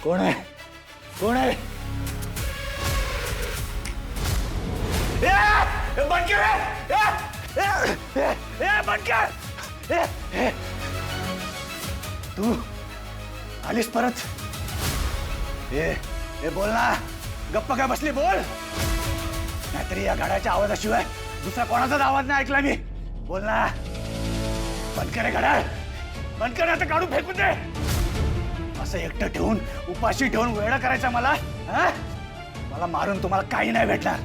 कोण आहे? कोण आहे? बंद कर! बंद कर! तू आलीस परत? ए बोल ना, गप्पा काय बसली? बोल, नाहीतरी या गाड्याच्या आवाजाशिवाय दुसरा कोणाचाच आवाज नाही ऐकला मी. बोल ना. बंद कर घड्याळ, बंद कर, आता काढून फेकून दे. असं एकटं ठेवून उपाशी ठेवून वेडा करायचा मला? मला मारून तुम्हाला काही नाही भेटणार.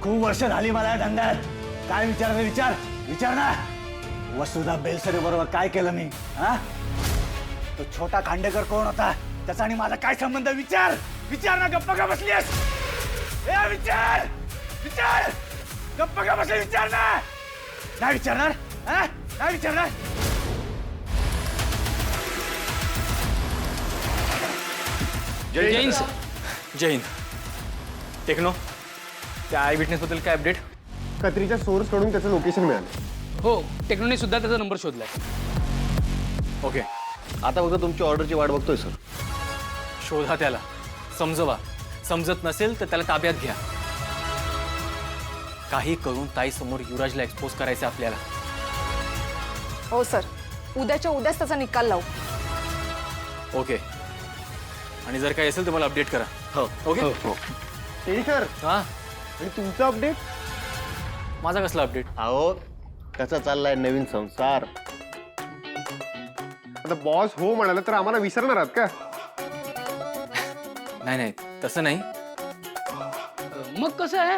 खूप वर्ष झाली मला या धंद्यात. काय विचार विचार ना. वसुधा बेलसरे बरोबर काय केलं मी? तो छोटा खांडेकर कोण होता, त्याचा आणि माझा काय संबंध? विचार ना. गप्पा का बसलीस? विचार गप्पा का बसली? विचार ना. नाही विचारणार? नाही विचारणार? जय हिंद. जय हिंद. टेक्नो, त्या आय विटनेस बद्दल काय अपडेट? कत्रीच्या सोर्स कडून त्याचं लोकेशन मिळालं. हो, टेक्नोने सुद्धा त्याचा नंबर शोधलाय. ओके, आता बघा तुमची ऑर्डरची वाट बघतोय सर. शोधा त्याला, समजवा. समजत नसेल तर त्याला ताब्यात घ्या. काही करून ताई समोर युवराजला एक्सपोज करायचं आपल्याला. हो सर, उद्याच्या उद्याच त्याचा निकाल लावू. ओके, आणि जर काही असेल तर मला अपडेट करा. हो. ओके. हो. सर, हा, आणि तुमचं अपडेट? माझा कसला अपडेट? अहो, कसा चाललाय नवीन संसार? आता बॉस हो म्हणाला तर आम्हाला विसरणार आहात का? नाही, तसं नाही. मग कसं आहे,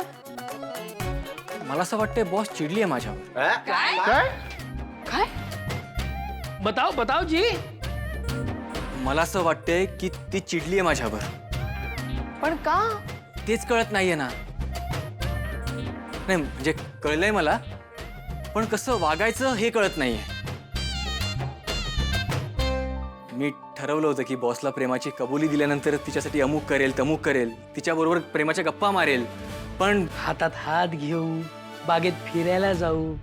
मला असं वाटतंय बॉस चिडली आहे माझ्यावर. काय? काय? बताओ जी. मला असं वाटतंय की ती चिडली आहे माझ्यावर. पण का? तेच कळत नाहीये ना. नाही म्हणजे कळलंय मला, पण कसं वागायचं हे कळत नाहीये. मी ठरवलं होतं की बॉसला प्रेमाची कबुली दिल्यानंतर तिच्यासाठी अमुक करेल तमुक करेल, तिच्याबरोबर प्रेमाच्या गप्पा मारेल. पण हातात हात घेऊ, बागेत फिरायला जाऊ,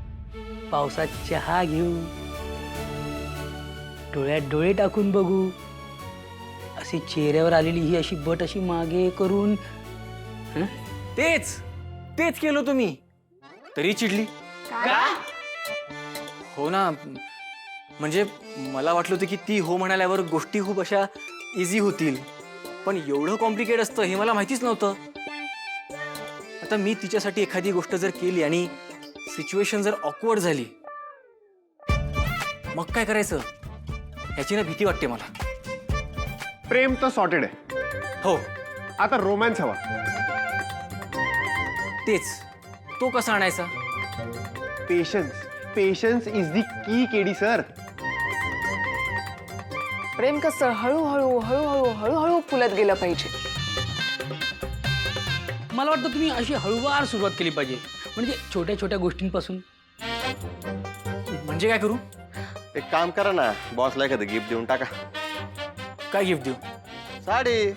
पावसात चहा घेऊ, डोळ्यात डोळे टाकून बघू, अशी चेहऱ्यावर आलेली ही अशी बट अशी मागे करून. तेच केलं तुम्ही, तरी चिडली. हो ना, म्हणजे मला वाटलं होतं की ती हो म्हणाल्यावर गोष्टी खूप अशा इझी होतील, पण एवढं कॉम्प्लिकेट असतं हे मला माहितीच नव्हतं. आता मी तिच्यासाठी एखादी गोष्ट जर केली आणि सिच्युएशन जर ऑकवर्ड झाली, मग काय करायचं याची ना भीती वाटते मला. प्रेम तर सॉर्टेड आहे, हो, आता रोमॅन्स हवा. तेच. तो कसा आणायचा? पेशन्स इज दी की केडी सर. प्रेम कसं हळूहळू हळूहळू हळूहळू फुलत गेलं पाहिजे. मला वाटतं तुम्ही अशी हळूवार सुरुवात केली पाहिजे, म्हणजे छोट्या छोट्या गोष्टींपासून. म्हणजे काय करू? एक काम करा ना, बॉसला एखादं गिफ्ट देऊन टाका. काय गिफ्ट देऊ? साडी.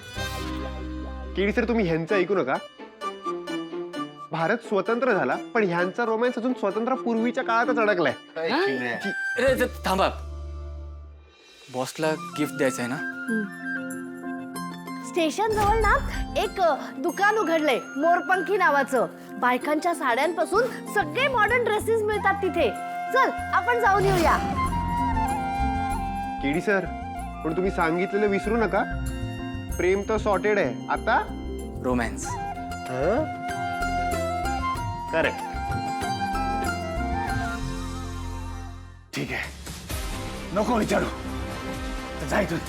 केडी सर, तुम्ही ह्यांचं ऐकू नका. भारत स्वतंत्र झाला, पण ह्यांचा रोमॅन्स अजून स्वतंत्र पूर्वीच्या काळातच अडकलाय. अरे थांबा, बॉसला गिफ्ट द्यायचं आहे ना? स्टेशन जवळ ना एक दुकान उघडलंय मोरपंखी नावाचं. बायकांच्या साड्यांपासून सगळे मॉडर्न ड्रेसेस मिळतात तिथे. चल आपण जाऊन येऊया. केडी सर, पण तुम्ही सांगितलेलं विसरू नका. प्रेम तर सॉर्टेड आहे, आता रोमॅन्स. करेक्ट. ठीक आहे, नको विचारू, जा इथून.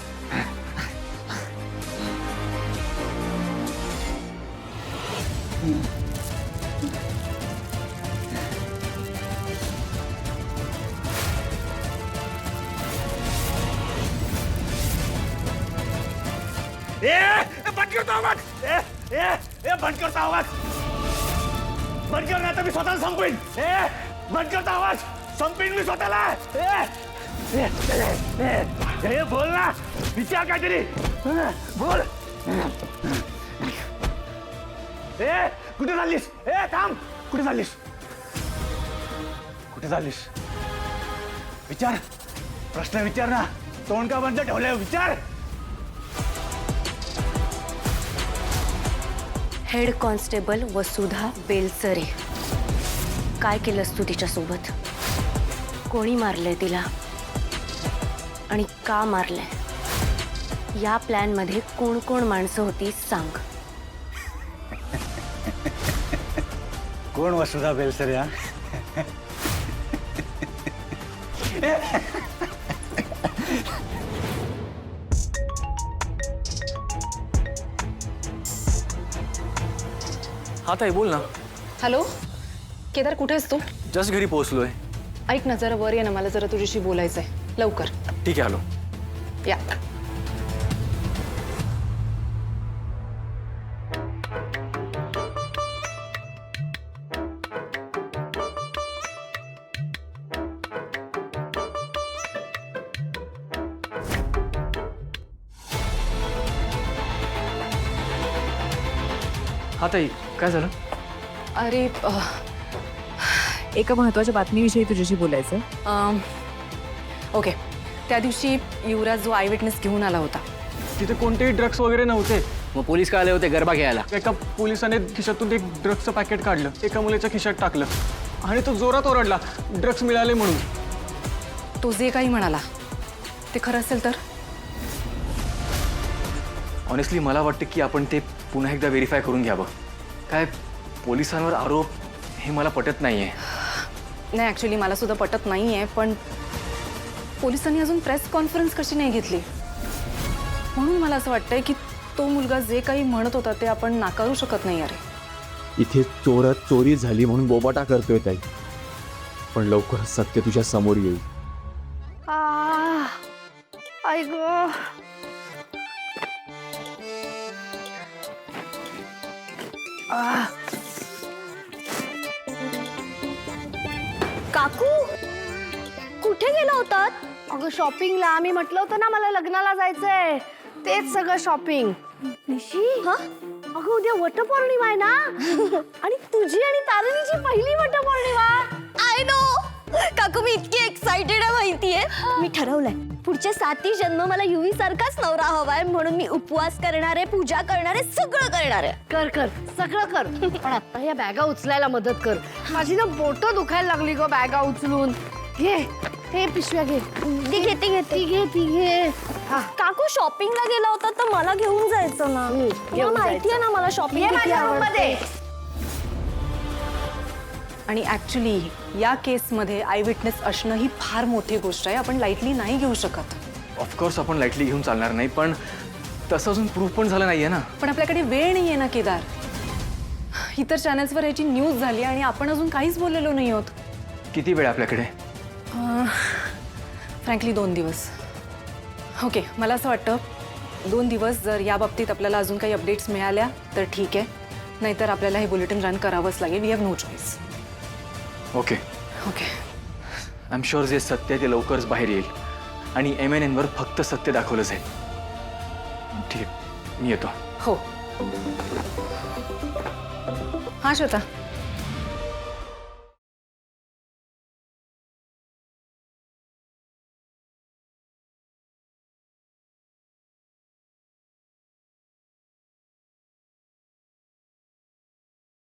बंद करतो आवाज. बंद करतो आवाज. बंद कर, नाही तर मी स्वतःला संपवीन. बंद करतो आवाज. संपवीन मी स्वतःला. बोल ना, विचार काहीतरी बोल. कुठे चाललीस? थांब. कुठे चाललीस? कुठे चाललीस? विचार, प्रश्न विचार ना. तोंड का बंद ठेवलंय? विचार. हेड कॉन्स्टेबल वसुधा बेलसरे, काय केलंस तू तिच्यासोबत? कोणी मारलंय तिला आणि का मारलंय? या प्लॅनमध्ये कोण कोण माणसं होती सांग. कोण वसुधा बेलसरे हा? हा ताई बोल ना. हॅलो केदार, कुठे आहेस तू? जस्ट घरी पोहोचलोय. ऐक ना, जरा वर ये ना, मला जरा तुझ्याशी बोलायचं आहे. लवकर ठीक आहे, आलो. या. हा ताई काय झालं? अरे एका महत्त्वाच्या बातमीविषयी तुझ्याशी बोलायचं. ओके, त्या दिवशी युवराज जो आय विटनेस घेऊन आला होता, तिथे कोणतेही ड्रग्स वगैरे नव्हते. मग पोलीस का आले होते गरबा घ्यायला? एका पोलिसाने खिशातून एक ड्रग्सचं पॅकेट काढलं, एका मुलीच्या खिशात टाकलं आणि तो जोरात ओरडला ड्रग्स मिळाले म्हणून. तो जे काही म्हणाला ते खरं असेल तर? ऑनेस्टली मला वाटतं की आपण ते पुन्हा एकदा व्हेरीफाय करून घ्यावं. काय पोलिसांवर आरोप हे मला पटत नाहीये. नाही, ॲक्च्युली मला सुद्धा पटत नाही आहे, पण पोलिसांनी अजून प्रेस कॉन्फरन्स कशी नाही घेतली? म्हणून मला असं वाटतंय की तो मुलगा जे काही म्हणत होता ते आपण नाकारू शकत नाही. अरे इथे चोरात चोरी झाली म्हणून बोबाटा करतोय ताई, पण लवकरच सत्य तुझ्या समोर येईल. आई गो, काकू कुठे गेला होतात? अगं शॉपिंगला. आम्ही म्हटलं होतं ना मला लग्नाला जायचंय, तेच सगळं शॉपिंग. निशी हा अगं उद्या वटपौर्णिमा आहे ना, आणि तुझी आणि तारिणीची पहिली वटपौर्णिमा. आय नो काकू, मी इतकी एक्साइटेड आहे माहितीये. मी ठरवलंय पुढचे 7 जन्म मला युवी सारखाच नवरा हवाय, म्हणून मी उपवास करणार आहे, पूजा करणार आहे, सगळं करणार आहे. कर कर, सगळं कर, पण आता या बॅगा उचलायला मदत कर. माझी ना बोटं दुखायला लागली गो बॅगा उचलून. घे, हे पिशव्या घे. ती घेते घेते ती घे, ती घे. हा, काकू शॉपिंगला गेला होता तर मला घेऊन जायचं ना. तुला घेऊन माहिती आहे ना मला शॉपिंग ये किती माझ्या room आवडते. मध्ये. आणि ॲक्च्युली या केसमध्ये आय विटनेस असणं ही फार मोठी गोष्ट आहे. आपण लाईटली नाही घेऊ शकत. ऑफकोर्स आपण लाईटली घेऊन चालणार नाही, पण तसं अजून प्रूफ पण झालं नाहीये ना. पण आपल्याकडे वेळ नाही आहे ना केदार. इतर चॅनल्सवर याची न्यूज झाली आणि आपण अजून काहीच बोललेलो नाही आहोत. किती वेळ आपल्याकडे? फ्रँकली 2 दिवस. ओके, मला असं वाटतं 2 दिवस जर या बाबतीत आपल्याला अजून काही अपडेट्स मिळाल्या तर ठीक आहे, नाहीतर आपल्याला हे बुलेटिन रन करावंच लागेल. We have no choice. Okay okay, I am sure जे सत्य आहे ते लवकरच बाहेर येईल आणि MNNवर फक्त सत्य दाखवलं जाईल. ठीक आहे, मी येतो. हो. हां श्वेता.